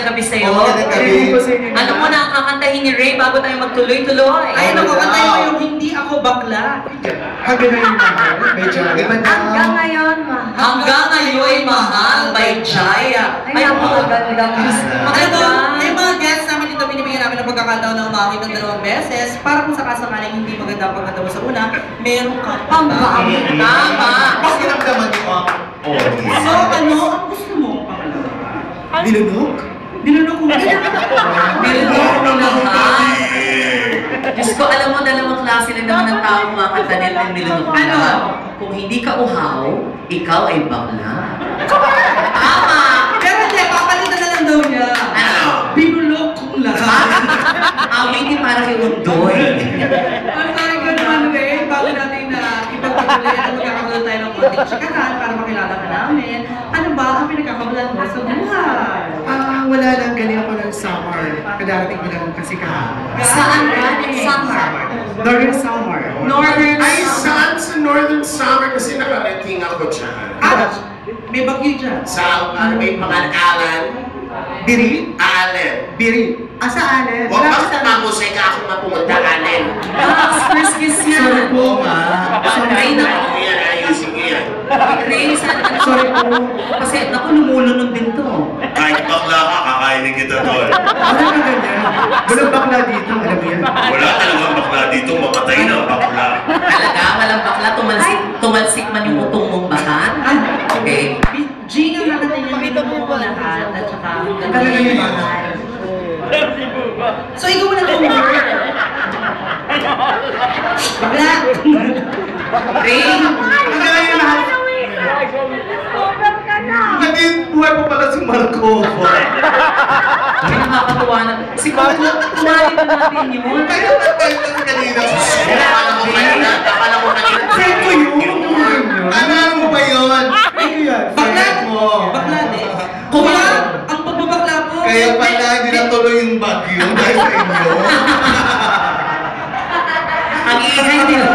magandang gabi sa'yo. Magandang gabi. Alam mo na ang kakantahin ni Ray bago tayo magtuloy-tuloy. Ay, naku, kantahin mo yung Hindi Ako Bakla. Hanggang ngayon mahal, medyo Hanggang ngayon, mahal. Hanggang ngayon, mahal, by Jaya. Ay, napakaganda. Maganda. Yung mga guests namin dito, binibigyan namin ng pagkakataon na umamit ng 2 beses para kung sakasakaling hindi maganda ang pagkanta mo sa una, meron ka Ang pa. Tama. Bakit naman mo ang audience? So, ano ang gusto mo? Nilunok? Nilunok mo. Nilunok mo lahat. Diyos ko, alam mo, dalawang klase na naman ang tao mga kantanil ng nilunok mo Ano? lahat. Kung hindi ka uhaw, ikaw ay bakla. Tama! Pero hindi, papalitan na lang daw niya. Ano? Binulok kong lahat. Awitin para kay Undoy. Ang sabi ko naman, Ray, bago natin na ipagpatuloy at magkakagulan tayo ng konting chikahan para makilala ka namin, ano ba ang pinagkakagulan mo sa buhay? Wala lang, galing ako ng summer. Kadarating ko lang kasi Saan ka? Summer. Northern summer. Northern Ay, saan sa Northern Summer kasi nakarating ako dyan. May bagyo dyan. Sa may pangalan, Biri? Allen. Biri. Sa Allen. Huwag bakit mamusay ka akong mapumunta, Allen. First kiss yan. Sorry po, ma. Ray, naku. Ano yan, ayusin ko yan. Ray, Sorry po. Kasi naku, lumulunod din to. Kahit bakla ka, kakainin kita doon. Ano na ganyan? Walang bakla dito, alam mo yan? Wala talagang bakla dito, mamatay na ang bakla. Talaga, walang bakla, tumalsik man yung utong mong bakat. Okay. Gina, nakatayin mo lahat at saka Talaga yung mahal. So, ikaw na kung bakla! Ray, Hanggang ngayon mahal. Naging buhay pa pala si Marco. may nakakatuwa na. Si Coco, kumain na natin yun. Kaya kasi kanina. Akala mo kanina, akala mo kanina. Friend ko yun. Ano mo ba yun? Friend ko yan. Bakla! Friend mo. Bakla din. Kuya, ang pagbabakla po. Kaya pala hindi natuloy yung bagyo dahil sa inyo. Ang ingay nila.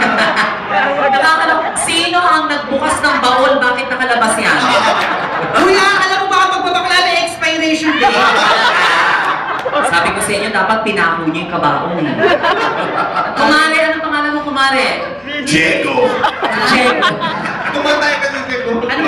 Nakakalaw, sino ang nagbukas ng baon? Bakit nakalabas yan? Kuya, alam mo ba ang pagbabakla na expiration date? Sabi ko sa inyo, dapat pinako niyo yung kabaon eh. Kumare, ano pangalan mo, kumare? Diego. Diego. Tumatay ka sa ko.